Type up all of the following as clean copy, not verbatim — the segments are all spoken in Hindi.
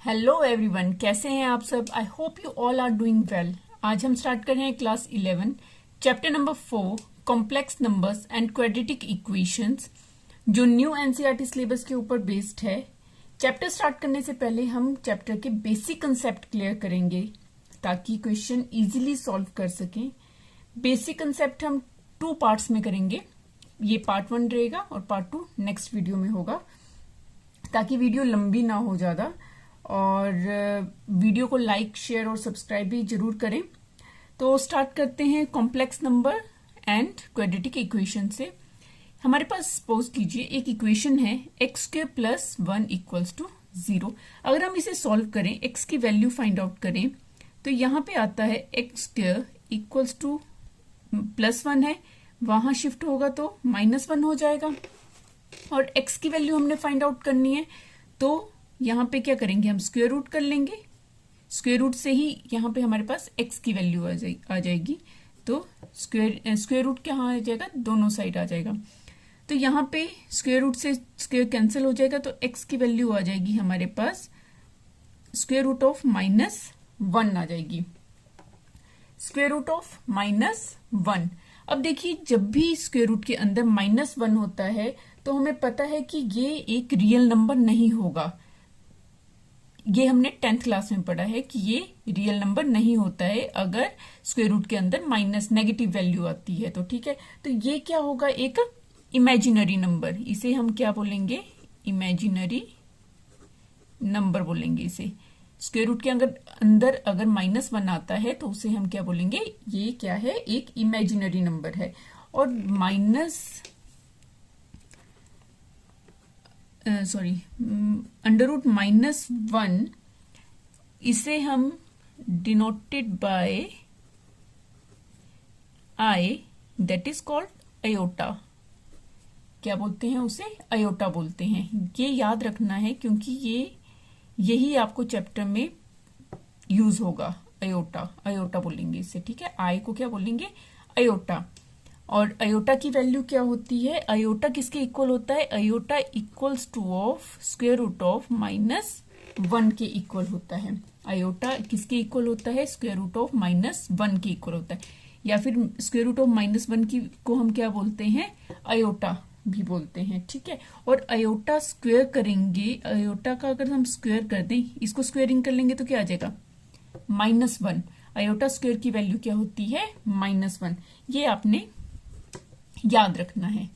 हेलो एवरीवन, कैसे हैं आप सब। I hope you all are doing well. आज हम स्टार्ट कर रहे हैं class 11 chapter number 4 complex numbers and quadratic equations, जो न्यू एनसीईआरटी सिलेबस के ऊपर बेस्ड है। चैप्टर स्टार्ट करने से पहले हम चैप्टर के बेसिक कंसेप्ट क्लियर करेंगे ताकि क्वेश्चन इजीली सॉल्व कर सकें। बेसिक कंसेप्ट हम 2 पार्ट्स में करेंगे। ये पार्ट 1 रहेगा और पार्ट 2 नेक्स्ट वीडियो में होगा, ताकि वीडियो लंबी ना हो ज्यादा। और वीडियो को लाइक, शेयर और सब्सक्राइब भी जरूर करें। तो स्टार्ट करते हैं complex number and quadratic equation से। हमारे पास सपोज कीजिए एक इक्वेशन है x² + 1 = 0। अगर हम इसे सॉल्व करें, x की वैल्यू फाइंड आउट करें, तो यहां पे आता है x² = +1 है, वहां शिफ्ट होगा तो -1 हो जाएगा। और x की वैल्यू हमने फाइंड आउट करनी है, तो यहां पे क्या करेंगे, हम स्क्वायर रूट कर लेंगे। स्क्वायर रूट से ही यहां पे हमारे पास x की वैल्यू आ जाएगी। तो स्क्वायर रूट कहाँ आ जाएगा, दोनों साइड आ जाएगा। तो यहां पे स्क्वायर रूट से स्क्वायर कैंसिल हो जाएगा, तो x की वैल्यू आ जाएगी हमारे पास स्क्वायर रूट ऑफ -1 आ जाएगी। Square root of -1। अब देखिए, जब भी स्क्वायर रूट के अंदर -1 होता है तो हमें पता है कि ये एक रियल नंबर नहीं होगा। ये हमने 10th क्लास में पढ़ा है कि ये रियल नंबर नहीं होता है अगर स्क्वायर रूट के अंदर नेगेटिव वैल्यू आती है तो। ठीक है, तो ये क्या होगा, एक इमेजिनरी नंबर। इसे हम क्या बोलेंगे, इमेजिनरी नंबर बोलेंगे इसे। स्क्वायर रूट के अंदर अगर -1 आता है तो उसे हम क्या बोलेंगे, ये क्या है, एक इमेजिनरी नंबर है। और √-1 इसे हम denoted by I, that is called iota. क्या बोलते हैं उसे, अयोटा बोलते हैं। ये याद रखना है क्योंकि यही आपको चैप्टर में यूज होगा। अयोटा बोलेंगे इसे। ठीक है, I को क्या बोलेंगे, अयोटा। और अयोटा की वैल्यू क्या होती है, अयोटा किसके इक्वल होता है, iota equals to of square root of -1 के इक्वल होता है। अयोटा किसके इक्वल होता है, स्क्वायर रूट ऑफ -1 के इक्वल होता है। या फिर स्क्वायर रूट ऑफ -1 को हम क्या बोलते हैं, अयोटा भी बोलते हैं। ठीक है, और अयोटा स्क्वायर करेंगे, अयोटा का अगर हम स्क्वायर कर दें, इसको स्क्वायरिंग कर लेंगे तो क्या आ जाएगा, -1। अयोटा स्क्वायर की वैल्यू क्या होती है, -1। ये आपने याद रखना है।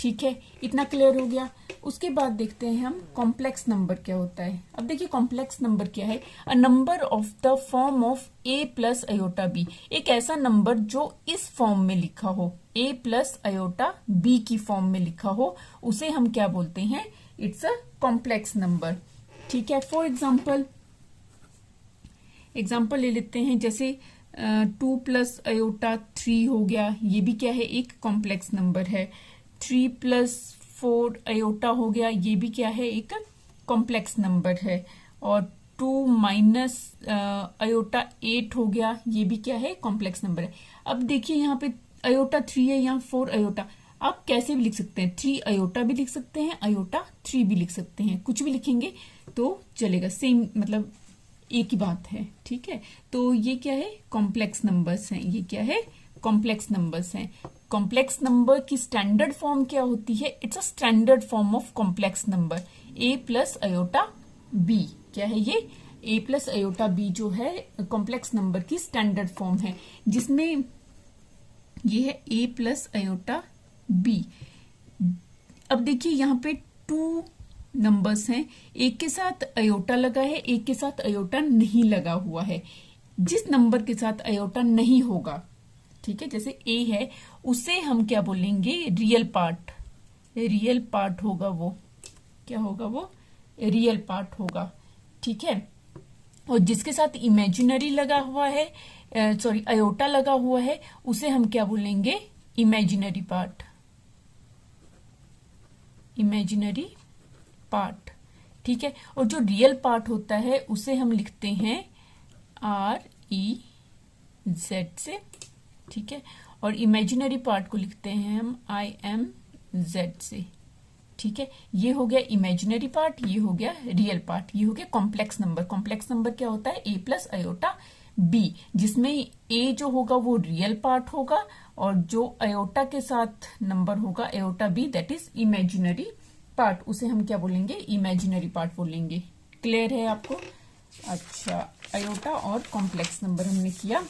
ठीक है, इतना क्लियर हो गया। उसके बाद देखते हैं हम कॉम्प्लेक्स नंबर क्या होता है। अब देखिए कॉम्प्लेक्स नंबर क्या है, a number of the form of a + iota b। एक ऐसा नंबर जो इस फॉर्म में लिखा हो, a + अयोटा b की फॉर्म में लिखा हो, उसे हम क्या बोलते हैं, इट्स अ कॉम्प्लेक्स नंबर। ठीक है, फॉर एग्जाम्पल ले लेते हैं, जैसे 2 + अयोटा 3 हो गया, ये भी क्या है, एक कॉम्प्लेक्स नंबर है। 3 + 4 अयोटा हो गया, ये भी क्या है, एक कॉम्प्लेक्स नंबर है। और 2 - अयोटा 8 हो गया, ये भी क्या है, कॉम्प्लेक्स नंबर है। अब देखिए यहाँ पे अयोटा 3 है, यहाँ 4 अयोटा। आप कैसे भी लिख सकते हैं, 3 अयोटा भी लिख सकते हैं, अयोटा 3 भी लिख सकते हैं, कुछ भी लिखेंगे तो चलेगा, सेम मतलब एक ही बात है। ठीक है, तो ये क्या है, कॉम्प्लेक्स नंबर्स हैं। ये क्या है, कॉम्प्लेक्स नंबर्स हैं। कॉम्प्लेक्स नंबर की स्टैंडर्ड फॉर्म क्या होती है, it's a standard form of complex number a + iota b। क्या है ये, a + अयोटा b जो है कॉम्प्लेक्स नंबर की स्टैंडर्ड फॉर्म है, जिसमें ये है a + अयोटा b। अब देखिए यहाँ पे 2 नंबर्स हैं, एक के साथ अयोटा लगा है, एक के साथ अयोटा नहीं लगा हुआ है। जिस नंबर के साथ अयोटा नहीं होगा, ठीक है, जैसे a है, उसे हम क्या बोलेंगे, रियल पार्ट होगा। वो क्या होगा, वो रियल पार्ट होगा। ठीक है, और जिसके साथ इमेजिनरी लगा हुआ है, अयोटा लगा हुआ है, उसे हम क्या बोलेंगे, इमेजिनरी पार्ट। ठीक है, और जो रियल पार्ट होता है उसे हम लिखते हैं REZ से। ठीक है, और इमेजिनरी पार्ट को लिखते हैं हम IMZ से। ठीक है, ये हो गया इमेजिनरी पार्ट, ये हो गया रियल पार्ट, ये हो गया कॉम्प्लेक्स नंबर। कॉम्प्लेक्स नंबर क्या होता है? ए प्लस अयोटा बी, जिसमें ए जो होगा वो रियल पार्ट होगा और जो अयोटा के साथ नंबर होगा iota B, that is imaginary part, उसे हम क्या बोलेंगे? इमेजिनरी पार्ट बोलेंगे। क्लियर है आपको? अच्छा, अयोटा और कॉम्प्लेक्स नंबर हमने किया।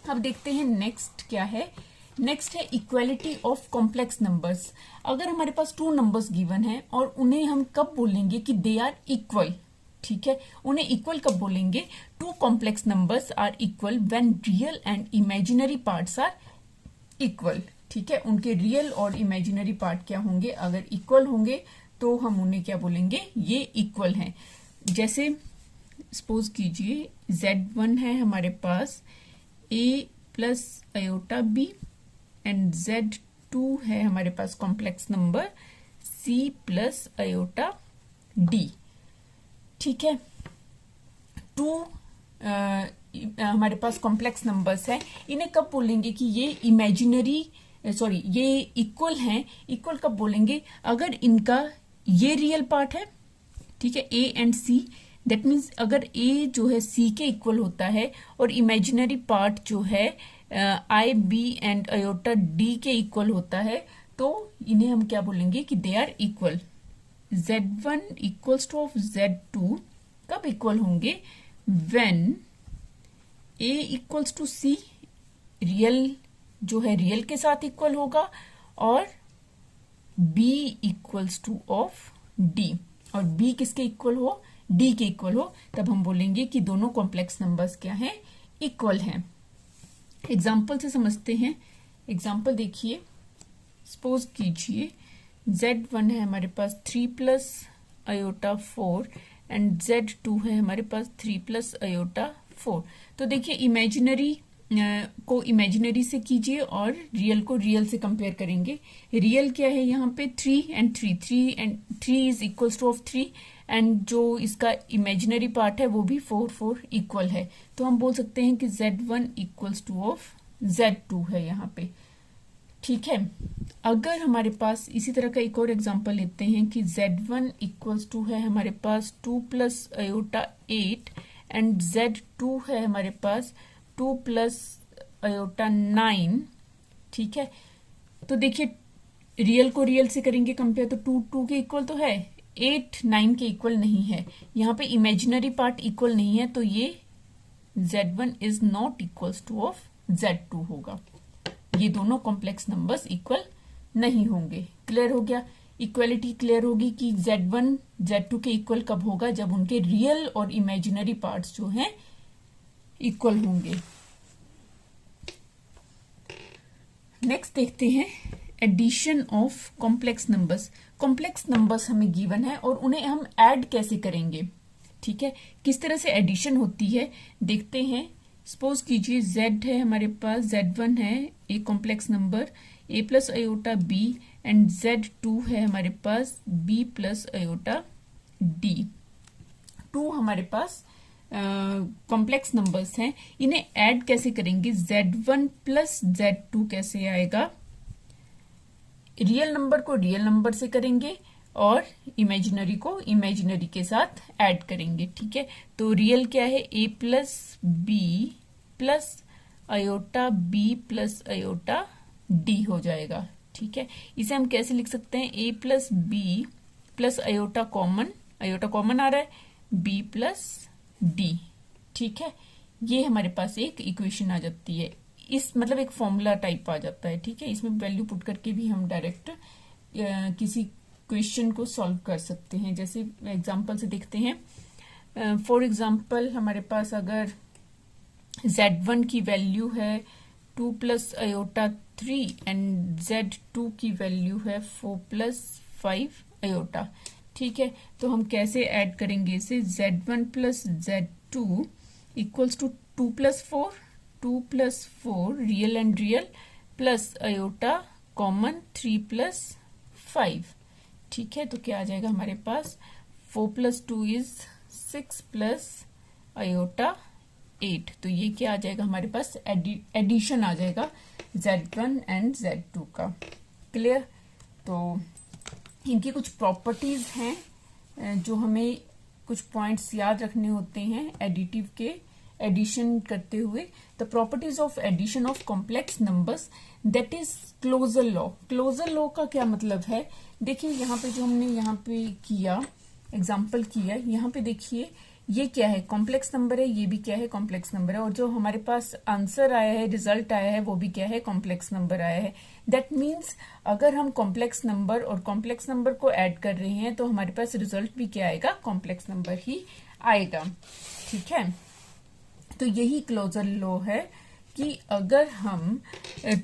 अब देखते हैं नेक्स्ट क्या है। नेक्स्ट है इक्वालिटी ऑफ कॉम्प्लेक्स नंबर्स। अगर हमारे पास टू नंबर्स गिवन है और उन्हें हम कब बोलेंगे कि दे आर इक्वल, ठीक है, उन्हें इक्वल कब बोलेंगे? Two complex numbers are equal when real and imaginary parts are equal, ठीक है, उनके रियल और इमेजिनरी पार्ट क्या होंगे? अगर इक्वल होंगे तो हम उन्हें क्या बोलेंगे? ये इक्वल हैं। जैसे सपोज कीजिए Z1 है हमारे पास a plus iota b and Z2 है हमारे पास complex number c plus iota d, ठीक है। टू हमारे पास कॉम्प्लेक्स नंबर्स है, इन्हें कब बोलेंगे कि ये इमेजिनरी ये इक्वल हैं? इक्वल कब बोलेंगे? अगर इनका ये रियल पार्ट है, ठीक है, a and c, that means अगर a जो है c के इक्वल होता है और इमेजिनरी पार्ट जो है i b and iota d के इक्वल होता है, तो इन्हें हम क्या बोलेंगे कि they are equal. Z1 equals to of Z2 कब इक्वल होंगे? When a equals to c, real जो है रियल के साथ इक्वल होगा, और b equals to of d, और b किसके इक्वल हो? d के इक्वल हो, तब हम बोलेंगे कि दोनों कॉम्प्लेक्स नंबर्स क्या हैं? इक्वल हैं। एग्जाम्पल से समझते हैं। एग्जाम्पल देखिए, सपोज कीजिए Z1 है हमारे पास 3 प्लस अयोटा 4 एंड Z2 है हमारे पास 3 प्लस अयोटा 4। तो देखिए इमेजिनरी को इमेजिनरी से कीजिए और रियल को रियल से कंपेयर करेंगे। रियल क्या है यहाँ पे? 3 and 3 is equals to of 3 and जो इसका इमेजिनरी पार्ट है वो भी 4 इक्वल है। तो हम बोल सकते हैं कि Z1 equals to of Z2 है यहाँ पे, ठीक है। अगर हमारे पास इसी तरह का एक और एग्जांपल लेते हैं कि Z1 इक्वल्स टू है हमारे पास 2 प्लस अयोटा 8 एंड Z2 है हमारे पास 2 प्लस अयोटा 9, ठीक है। तो देखिए रियल को रियल से करेंगे कंपेयर, तो 2 के इक्वल तो है, 8 9 के इक्वल नहीं है। यहाँ पे इमेजिनरी पार्ट इक्वल नहीं है, तो ये Z1 is not equals to of Z2 होगा। ये दोनों कॉम्प्लेक्स नंबर्स इक्वल नहीं होंगे। क्लियर हो गया? इक्वलिटी क्लियर होगी कि Z1 Z2 के इक्वल कब होगा? जब उनके रियल और इमेजिनरी पार्ट्स जो हैं इक्वल होंगे। नेक्स्ट देखते हैं addition of complex numbers. Complex numbers हमें गिवन है और उन्हें हम ऐड कैसे करेंगे, ठीक है, किस तरह से एडिशन होती है देखते हैं। सपोज कीजिए Z है हमारे पास, Z1 है एक complex number a plus iota b and Z2 है हमारे पास b प्लस अयोटा d। 2 हमारे पास कॉम्प्लेक्स नंबर्स हैं, इन्हें ऐड कैसे करेंगे? Z1 प्लस Z2 कैसे आएगा? रियल नंबर को रियल नंबर से करेंगे और इमेजिनरी को इमेजिनरी के साथ ऐड करेंगे, ठीक है। तो रियल क्या है? a plus b plus iota b plus iota d हो जाएगा, ठीक है। इसे हम कैसे लिख सकते हैं? a plus b plus iota common आ रहा है, b प्लस d, ठीक है। ये हमारे पास एक इक्वेशन आ जाती है, इस मतलब एक फॉर्मूला टाइप आ जाता है, ठीक है। इसमें वैल्यू पुट करके भी हम डायरेक्ट किसी क्वेश्चन को सॉल्व कर सकते हैं। जैसे एग्जांपल से देखते हैं। फॉर एग्जांपल हमारे पास अगर Z1 की वैल्यू है 2 प्लस अयोटा 3 एंड Z2 की वैल्यू है 4 प्लस 5 अयोटा, ठीक है। तो हम कैसे ऐड करेंगे इसे? Z1 plus Z2 equals to 2 plus 4 real and real plus iota common 3 plus 5, ठीक है। तो क्या आ जाएगा हमारे पास? 4 प्लस 2 इज 6 प्लस अयोटा 8। तो ये क्या आ जाएगा हमारे पास? एडिशन आ जाएगा Z1 एंड Z2 का। क्लियर? तो इनकी कुछ प्रॉपर्टीज हैं जो हमें कुछ पॉइंट्स याद रखने होते हैं एडिटिव के एडिशन करते हुए। The properties of addition of complex numbers, that is closure law. Closure law का क्या मतलब है, देखिए यहाँ पे जो हमने यहाँ पे किया एग्जाम्पल किया, यहाँ पे देखिए ये क्या है, कॉम्प्लेक्स नंबर है, ये भी क्या है, कॉम्प्लेक्स नंबर है, और जो हमारे पास आंसर आया है, रिजल्ट आया है, वो भी क्या है, कॉम्प्लेक्स नंबर आया है। दैट मीन्स अगर हम कॉम्प्लेक्स नंबर और कॉम्प्लेक्स नंबर को ऐड कर रहे हैं तो हमारे पास रिजल्ट भी क्या आएगा, कॉम्प्लेक्स नंबर ही आएगा। ठीक है, तो यही क्लोजर लॉ है कि अगर हम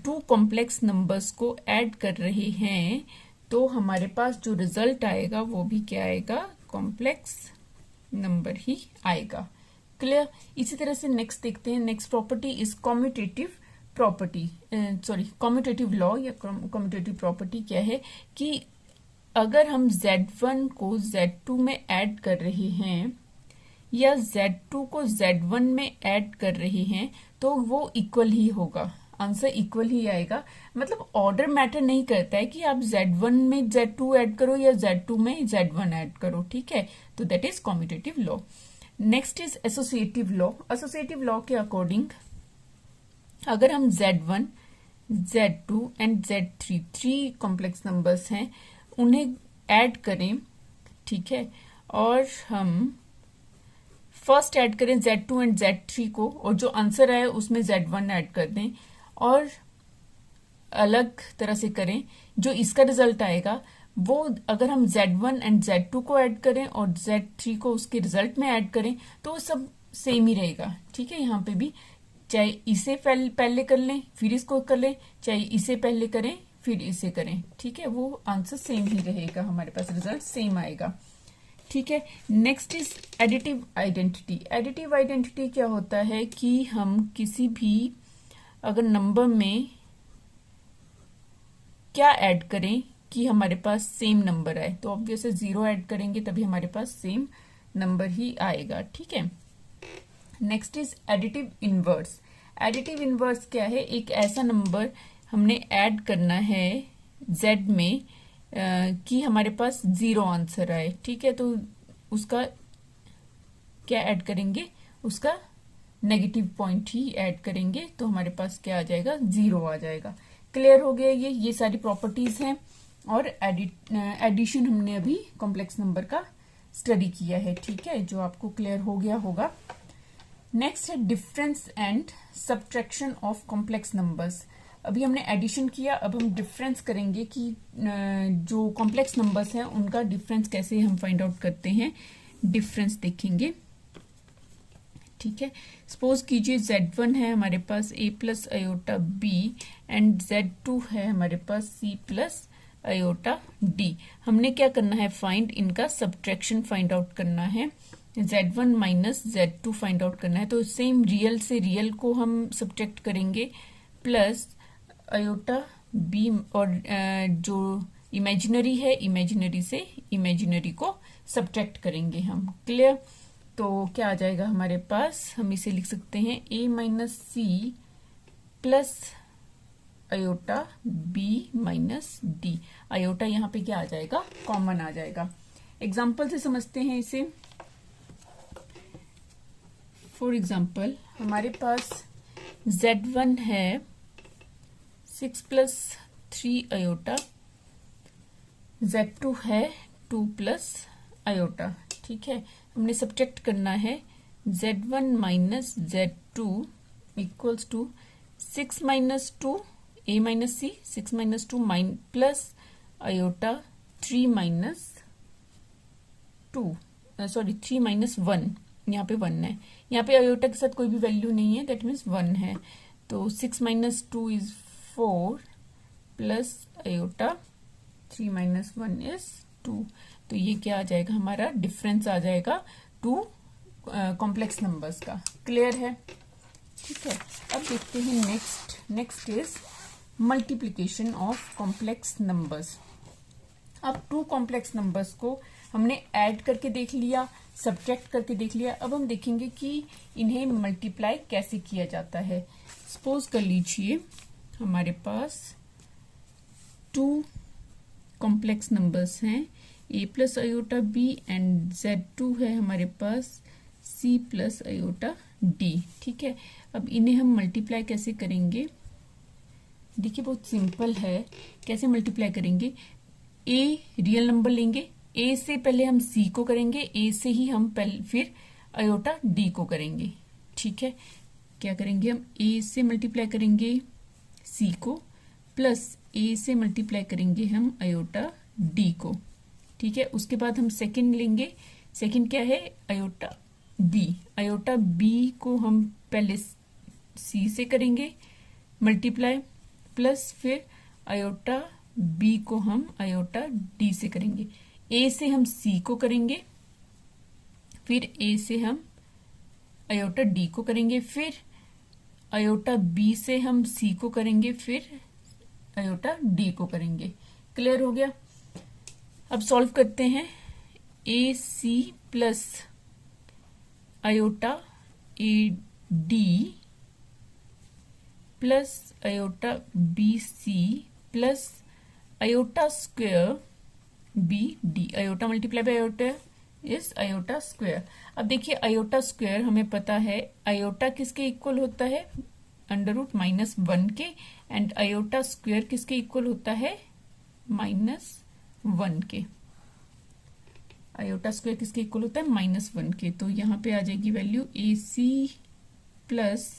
टू कॉम्प्लेक्स नंबर्स को ऐड कर रहे हैं तो हमारे पास जो रिजल्ट आएगा वो भी क्या आएगा, कॉम्प्लेक्स नंबर ही आएगा। क्लियर। इसी तरह से नेक्स्ट देखते हैं। Next property is commutative property, commutative law या कॉम्यूटेटिव प्रॉपर्टी क्या है कि अगर हम Z1 को Z2 में ऐड कर रहे हैं या Z2 को Z1 में ऐड कर रहे हैं तो वो इक्वल ही होगा, आंसर इक्वल ही आएगा। मतलब ऑर्डर मैटर नहीं करता है कि आप Z1 में Z2 ऐड करो या Z2 में Z1 ऐड करो। ठीक है, तो that is commutative law. Next is associative law. Associative law के अकॉर्डिंग अगर हम Z1, Z2 and Z3 three complex numbers हैं उन्हें ऐड करें, ठीक है, और हम फर्स्ट ऐड करें Z2 एंड Z3 को और जो आंसर आए उसमें Z1 ऐड कर दें, और अलग तरह से करें, जो इसका रिजल्ट आएगा वो अगर हम Z1 एंड Z2 को ऐड करें और Z3 को उसके रिजल्ट में ऐड करें तो सब सेम ही रहेगा। ठीक है, यहाँ पे भी चाहे इसे पहले कर लें फिर इसको कर लें, चाहे इसे पहले करें फिर इसे करें, ठीक है, वो आंसर सेम ही रहेगा, हमारे पास रिजल्ट सेम आएगा। ठीक है, next is additive identity. Additive identity क्या होता है कि हम किसी भी अगर नंबर में क्या ऐड करें कि हमारे पास सेम नंबर आए, तो ऑब्वियसली 0 ऐड करेंगे तभी हमारे पास सेम नंबर ही आएगा। ठीक है, next is additive inverse. Additive inverse क्या है, एक ऐसा नंबर हमने ऐड करना है Z में कि हमारे पास 0 आंसर आए। ठीक है, तो उसका क्या ऐड करेंगे, उसका नेगेटिव पॉइंट ही ऐड करेंगे तो हमारे पास क्या आ जाएगा, 0 आ जाएगा। क्लियर हो गया, ये सारी प्रॉपर्टीज हैं और एडिशन हमने अभी कॉम्प्लेक्स नंबर का स्टडी किया है। ठीक है, जो आपको क्लियर हो गया होगा। नेक्स्ट है difference and subtraction of complex numbers. अभी हमने एडिशन किया, अब हम डिफरेंस करेंगे कि जो कॉम्प्लेक्स नंबर्स हैं उनका डिफरेंस कैसे हम फाइंड आउट करते हैं, डिफरेंस देखेंगे। ठीक है, सपोज कीजिए Z1 है हमारे पास A plus iota B and Z2 है हमारे पास C प्लस अयोटा D। हमने क्या करना है, फाइंड इनका सब्ट्रैक्शन फाइंड आउट करना है, Z1 minus Z2 find out करना है। तो सेम रियल से रियल को हम सब्ट्रैक्ट करेंगे प्लस अयोटा B और जो इमेजिनरी है इमेजिनरी से इमेजिनरी को सब्ट्रैक्ट करेंगे हम। क्लियर, तो क्या आ जाएगा हमारे पास, हम इसे लिख सकते हैं A minus C plus iota B minus D। Iota यहाँ पे क्या आ जाएगा, कॉमन आ जाएगा। एग्जाम्पल से समझते हैं इसे। फॉर एग्जाम्पल हमारे पास Z1 है 6 प्लस 3 अयोटा, Z2 है 2 प्लस अयोटा। ठीक है, हमने सब्ट्रैक्ट करना है Z1 minus Z2 equals to 6 minus 2 A minus C, 6 minus 2 plus iota 3 minus 2, sorry 3 minus 1, यहाँ पे 1 है, यहाँ पे अयोटा के साथ कोई भी वैल्यू नहीं है, दैट मीन्स 1 है। तो 6 minus 2 is 4 plus iota 3 minus 1 is 2। तो ये क्या आ जाएगा, हमारा डिफरेंस आ जाएगा टू कॉम्प्लेक्स नंबर्स का। क्लियर है, ठीक है। अब देखते हैं next is multiplication of complex numbers. अब टू कॉम्प्लेक्स नंबर्स को हमने ऐड करके देख लिया, सब्ट्रैक्ट करके देख लिया, अब हम देखेंगे कि इन्हें मल्टीप्लाई कैसे किया जाता है। सपोज कर लीजिए हमारे पास 2 कॉम्प्लेक्स नंबर्स हैं a plus iota b and z2 है हमारे पास c प्लस आयोटा d। ठीक है, अब इन्हें हम मल्टीप्लाई कैसे करेंगे? देखिए बहुत सिंपल है, कैसे मल्टीप्लाई करेंगे? a रियल नंबर लेंगे, a से पहले हम c को करेंगे, a से ही हम पहले फिर आयोटा d को करेंगे। ठीक है, क्या करेंगे हम? a से मल्टीप्लाई करेंगे c को, प्लस a से मल्टीप्लाई करेंगे हम आयोटा d को। ठीक है, उसके बाद हम सेकंड लेंगे, सेकंड क्या है? Iota b। आयोटा b को हम पहले c से करेंगे मल्टीप्लाई, प्लस फिर आयोटा b को हम आयोटा d से करेंगे। a से हम c को करेंगे, फिर a से हम आयोटा d को करेंगे, फिर आयोटा b से हम c को करेंगे, फिर आयोटा d को करेंगे। क्लियर हो गया? अब सॉल्व करते हैं। A C plus iota a d plus iota B c plus iota square b d. Iota multiply by iota is iota square. अब देखिए आयोटा स्क्वायर हमें पता है आयोटा किसके इक्वल होता है? √-1 के, एंड आयोटा स्क्वायर किसके इक्वल होता है? -1 के। आयोटा स्क्वायर किसके इक्वल होता है? -1 के। तो यहाँ पे आ जाएगी value A C plus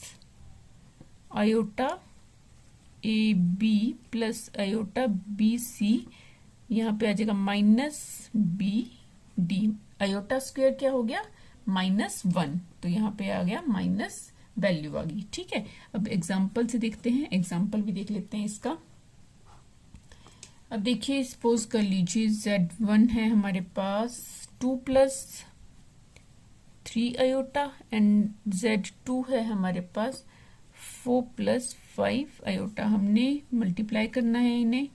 iota A B plus iota B C, यहाँ पे आ जाएगा -BD। आयोटा स्क्वायर क्या हो गया? -1, तो यहाँ पे आ गया माइनस वैल्यू आ गई। ठीक है, अब एग्जाम्पल से देखते हैं, एग्जाम्पल भी देख लेते हैं इसका। अब देखिए सपोज कर लीजिए Z1 है हमारे पास 2 + 3 आयोटा एंड Z2 है हमारे पास 4 + 5 आयोटा। हमने मल्टीप्लाई करना है इन्हें,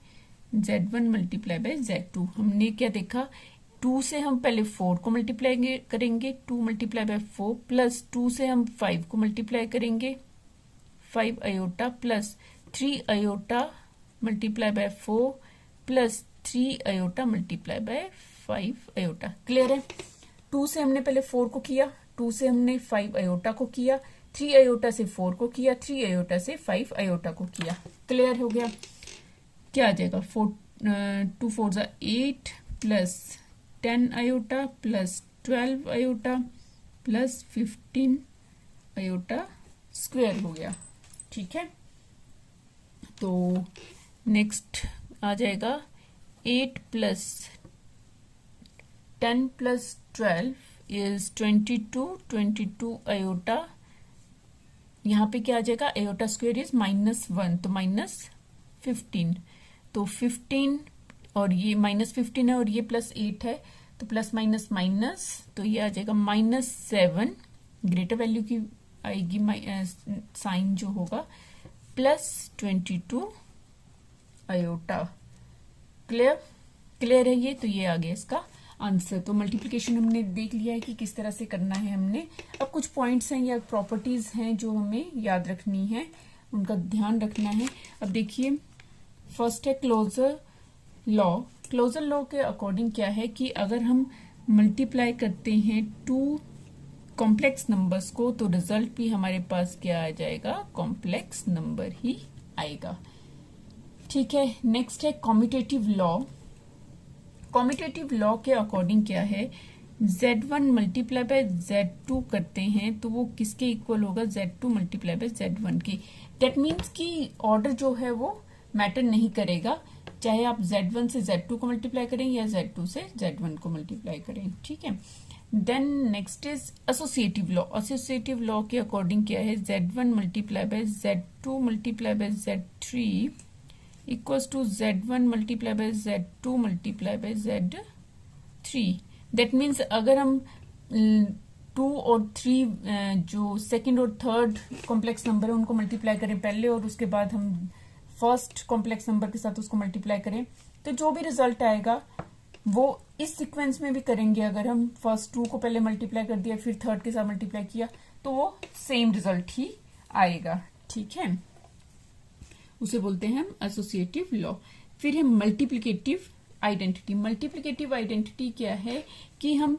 Z1 मल्टीप्लाई बाय Z2। हमने क्या देखा? 2 से हम पहले 4 को मल्टीप्लाई करेंगे, 2 मल्टीप्लाई बाय 4, प्लस 2 से हम 5 को मल्टीप्लाई करेंगे 5 iota, plus 3 iota multiply bye 4 plus 3 iota multiply bye 5 iota. Clear है? 2 से हमने पहले 4 को किया, 2 से हमने 5 आयोटा को किया, 3 आयोटा से 4 को किया, 3 आयोटा से 5 आयोटा को किया। क्लियर हो गया? क्या आ जाएगा? 2 4 8 plus 10 iota plus 12 iota plus 15 iota square हो गया। ठीक है, तो नेक्स्ट आ जाएगा 8 + 10 + 12 इज 22 आयोटा। यहाँ पे क्या आ जाएगा? आयोटा स्क्वायर इज -1, तो -15, तो 15 और ये -15 है और ये +8 है, तो प्लस माइनस माइनस, तो ये आ जाएगा -7, ग्रेटर वैल्यू की आएगी साइन जो होगा, प्लस 22 आयोटा। क्लियर है ये? तो ये आ गया इसका आंसर। तो मल्टीप्लिकेशन हमने देख लिया है कि किस तरह से करना है हमने। अब कुछ पॉइंट्स हैं या प्रॉपर्टीज हैं जो हमें याद रखनी है, उनका ध्यान रखना है। अब देखिए फर्स्ट है क्लोजर लॉ। क्लोजर लॉ के अकॉर्डिंग क्या है कि अगर हम मल्टीप्लाई करते हैं 2 कॉम्प्लेक्स नंबर्स को तो रिजल्ट भी हमारे पास क्या आ जाएगा? कॉम्प्लेक्स नंबर ही आएगा। ठीक है, नेक्स्ट है कॉम्यूटेटिव लॉ। कॉम्यूटेटिव लॉ के अकॉर्डिंग क्या है? Z1 मल्टीप्लाई बाय Z2 करते हैं तो वो किसके इक्वल होगा? Z2 मल्टीप्लाई बाय Z1 के। डेट मीन्स कि ऑर्डर जो है वो मैटर नहीं करेगा, चाहे आप Z1 से Z2 को मल्टीप्लाई करें या Z2 से Z1 को मल्टीप्लाई करें। ठीक है, then next is associative law. Associative law के अकॉर्डिंग क्या है? Z1 multiply by Z2 multiply by Z3 equals to Z1 multiply by Z2 multiply by Z3। That means अगर हम 2 और 3 जो सेकंड और थर्ड कॉम्प्लेक्स नंबर है उनको मल्टीप्लाई करें पहले और उसके बाद हम फर्स्ट कॉम्प्लेक्स नंबर के साथ उसको मल्टीप्लाई करें, तो जो भी रिजल्ट आएगा वो इस सीक्वेंस में भी करेंगे। अगर हम फर्स्ट 2 को पहले मल्टीप्लाई कर दिया फिर थर्ड के साथ मल्टीप्लाई किया तो वो सेम रिजल्ट ही आएगा। ठीक है, उसे बोलते हैं हम एसोसिएटिव लॉ। फिर है मल्टीप्लिकेटिव आइडेंटिटी। मल्टीप्लिकेटिव आइडेंटिटी क्या है कि हम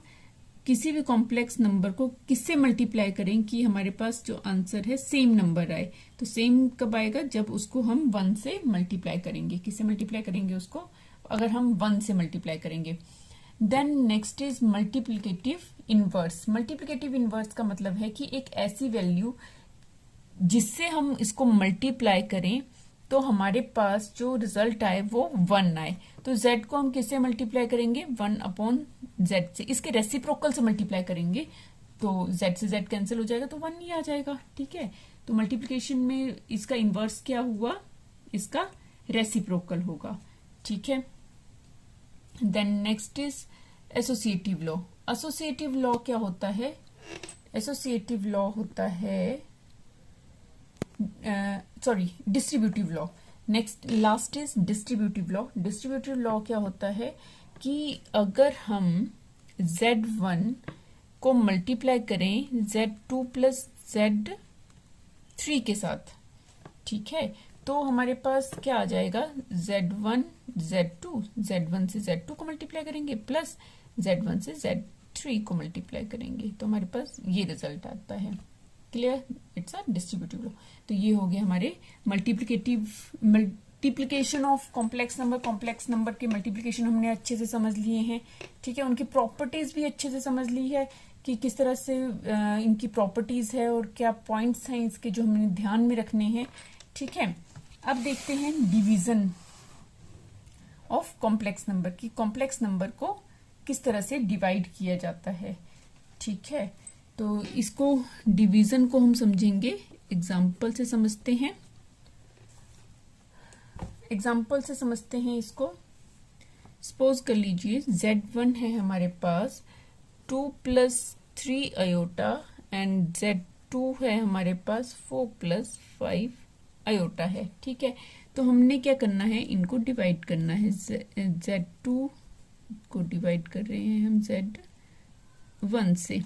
किसी भी कॉम्प्लेक्स नंबर को किससे मल्टीप्लाई करें कि हमारे पास जो आंसर है सेम नंबर आए। तो सेम कब आएगा, जब उसको हम 1 से मल्टीप्लाई करेंगे। किससे मल्टीप्लाई करेंगे उसको, अगर हम 1 से मल्टीप्लाई करेंगे। Then next is multiplicative inverse. Multiplicative inverse का मतलब है कि एक ऐसी वैल्यू जिससे हम इसको मल्टीप्लाई करें तो हमारे पास जो रिजल्ट आए वो 1 आए। तो z को हम किससे मल्टीप्लाई करेंगे, 1/z से, इसके रेसिप्रोकल से मल्टीप्लाई करेंगे तो z से z कैंसिल हो जाएगा तो 1 ही आ जाएगा। ठीक है, तो मल्टीप्लिकेशन में इसका इनवर्स क्या हुआ, इसका रेसिप्रोकल होगा। ठीक है, then next is associative law. Associative law क्या होता है, एसोसिएटिव लॉ होता है distributive law. Next last is distributive law. Distributive law क्या होता है कि अगर हम z1 को मल्टीप्लाई करें z2 प्लस z3 के साथ, ठीक है, तो हमारे पास क्या आ जाएगा, z1 z2, z1 से z2 को मल्टीप्लाई करेंगे प्लस z1 से z3 को मल्टीप्लाई करेंगे तो हमारे पास ये रिजल्ट आता है। Clear, it's a distributive law. तो ये हो गए हमारे multiplication of complex number. Complex number के मल्टीप्लिकेशन हमने अच्छे से समझ लिए हैं। ठीक है, उनकी प्रॉपर्टीज भी अच्छे से समझ ली है कि किस तरह से इनकी प्रॉपर्टीज है और क्या पॉइंट्स हैं इसके जो हमने ध्यान में रखने हैं। ठीक है, अब देखते हैं डिवीजन ऑफ कॉम्प्लेक्स नंबर की, कॉम्प्लेक्स नंबर को किस तरह से डिवाइड किया जाता है। ठीक है, तो इसको डिवीजन को हम समझेंगे, एग्जाम्पल से समझते हैं। एग्जाम्पल से समझते हैं इसको। सपोज कर लीजिए z1 है हमारे पास 2 + 3 आयोटा एंड z2 है हमारे पास 4 + 5 आयोटा है। ठीक है, तो हमने क्या करना है, इनको डिवाइड करना है। z2 को डिवाइड कर रहे हैं हम z1 से।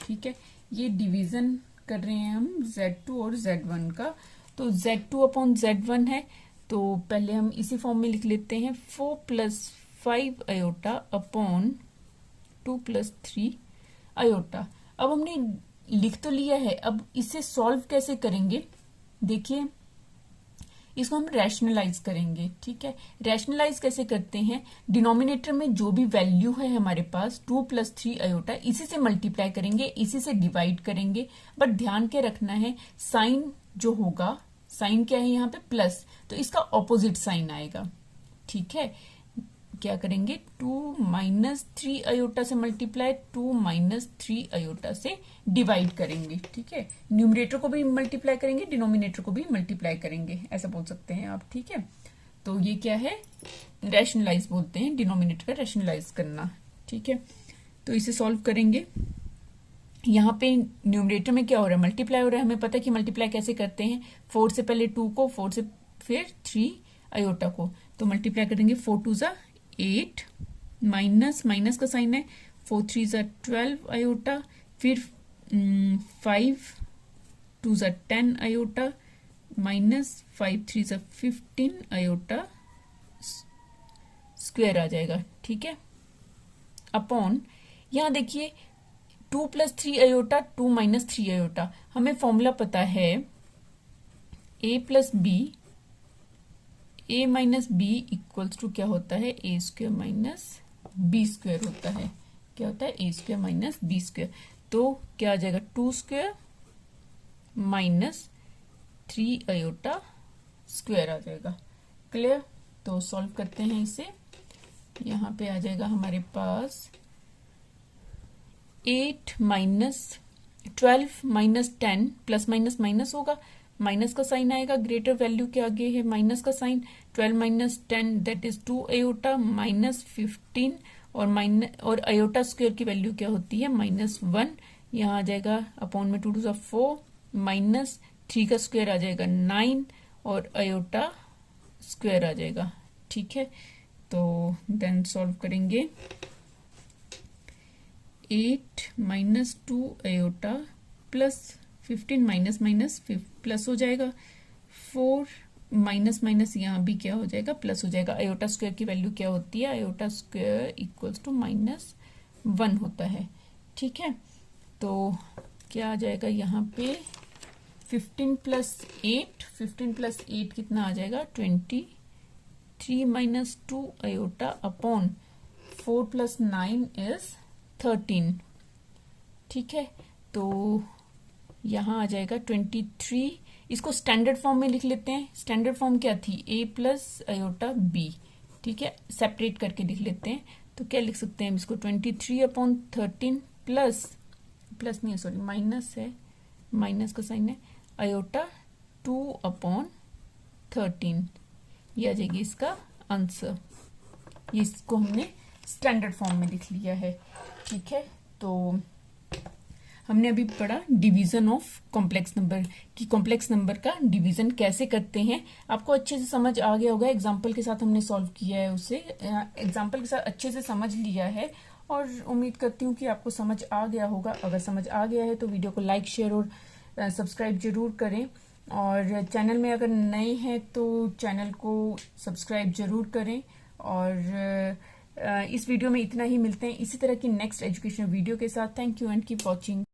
ठीक है, ये डिवीजन कर रहे हैं हम z2 और z1 का। तो z2/z1 है तो पहले हम इसी फॉर्म में लिख लेते हैं 4 + 5 आयोटा अपॉन 2 + 3 आयोटा। अब हमने लिख तो लिया है, अब इसे सॉल्व कैसे करेंगे, देखिए इसको हम रैशनलाइज करेंगे। ठीक है, रैशनलाइज कैसे करते हैं, डिनोमिनेटर में जो भी वैल्यू है हमारे पास 2 + 3 आयोटा, इसी से मल्टीप्लाई करेंगे, इसी से डिवाइड करेंगे। बट ध्यान क्या रखना है, साइन जो होगा, साइन क्या है यहाँ पे प्लस, तो इसका ऑपोजिट साइन आएगा। ठीक है, क्या करेंगे, 2 - 3 आयोटा से मल्टीप्लाई, 2 - 3 आयोटा से डिवाइड करेंगे। ठीक है, न्यूमरेटर को भी मल्टीप्लाई करेंगे, डिनोमिनेटर को भी मल्टीप्लाई करेंगे, ऐसा बोल सकते हैं आप। ठीक है, तो ये क्या है, रैशनलाइज बोलते हैं, डिनोमिनेटर का रैशनलाइज करना। ठीक है, तो इसे सॉल्व करेंगे। यहाँ पे न्यूमरेटर में क्या हो रहा है, मल्टीप्लाई हो रहा है। हमें पता है कि मल्टीप्लाई कैसे करते हैं, 4 से पहले 2 को, 4 से फिर 3 आयोटा को, तो मल्टीप्लाई करेंगे 4 × 2 = 8 माइनस का साइन है, 4 × 3 = 12 आयोटा, फिर 5 × 2 = 10 आयोटा, माइनस 5 × 3 = 15 आयोटा स्क्वायर आ जाएगा। ठीक है, अपॉन यहां देखिए 2 + 3 आयोटा, 2 - 3 आयोटा, हमें फॉर्मूला पता है a + b, a - b = क्या होता है, a² - b² होता है। क्या होता है, a² - b²। तो क्या आ जाएगा, 2² - 3 आयोटा स्क्वायर आ जाएगा। क्लियर, तो सॉल्व करते हैं इसे। यहाँ पे आ जाएगा हमारे पास 8 - 12 - 10 प्लस माइनस माइनस होगा, माइनस का साइन आएगा, ग्रेटर वैल्यू के आगे है माइनस का साइन, 12 - 10 दैट इज 2 आयोटा, -15 और आयोटा स्क्वायर की वैल्यू क्या होती है, -1। यहाँ आ जाएगा अपॉन में 2 × 2 = 4, -3 का स्क्वायर आ जाएगा 9 और आयोटा स्क्वायर आ जाएगा। ठीक है, तो देन सॉल्व करेंगे। 8 - 2 आयोटा प्लस 15 माइनस प्लस हो जाएगा, 4 माइनस माइनस यहाँ भी क्या हो जाएगा, प्लस हो जाएगा। आयोटा स्क्वायर की वैल्यू क्या होती है, आयोटा स्क्वायर इक्वल्स टू -1 होता है। ठीक है, तो क्या आ जाएगा यहाँ पे 15 प्लस 8 कितना आ जाएगा 23 minus 2 iota upon 4 plus 9 is 13। ठीक है, तो यहाँ आ जाएगा 23। इसको स्टैंडर्ड फॉर्म में लिख लेते हैं। स्टैंडर्ड फॉर्म क्या थी, a प्लस आयोटा b। ठीक है, सेपरेट करके लिख लेते हैं। तो क्या लिख सकते हैं इसको 23 अपॉन 13 प्लस नहीं है, सॉरी माइनस है, माइनस का साइन है, आयोटा 2 अपॉन 13। ये आ जाएगी इसका आंसर। ये इसको हमने स्टैंडर्ड फॉर्म में लिख लिया है। ठीक है, तो हमने अभी पढ़ा डिवीजन ऑफ कॉम्प्लेक्स नंबर कि कॉम्प्लेक्स नंबर का डिवीजन कैसे करते हैं। आपको अच्छे से समझ आ गया होगा, एग्जाम्पल के साथ हमने सॉल्व किया है उसे, एग्जाम्पल के साथ अच्छे से समझ लिया है और उम्मीद करती हूँ कि आपको समझ आ गया होगा। अगर समझ आ गया है तो वीडियो को लाइक शेयर और सब्सक्राइब जरूर करें, और चैनल में अगर नए हैं तो चैनल को सब्सक्राइब जरूर करें। और इस वीडियो में इतना ही, मिलते हैं इसी तरह की नेक्स्ट एजुकेशन वीडियो के साथ। Thank you and keep watching.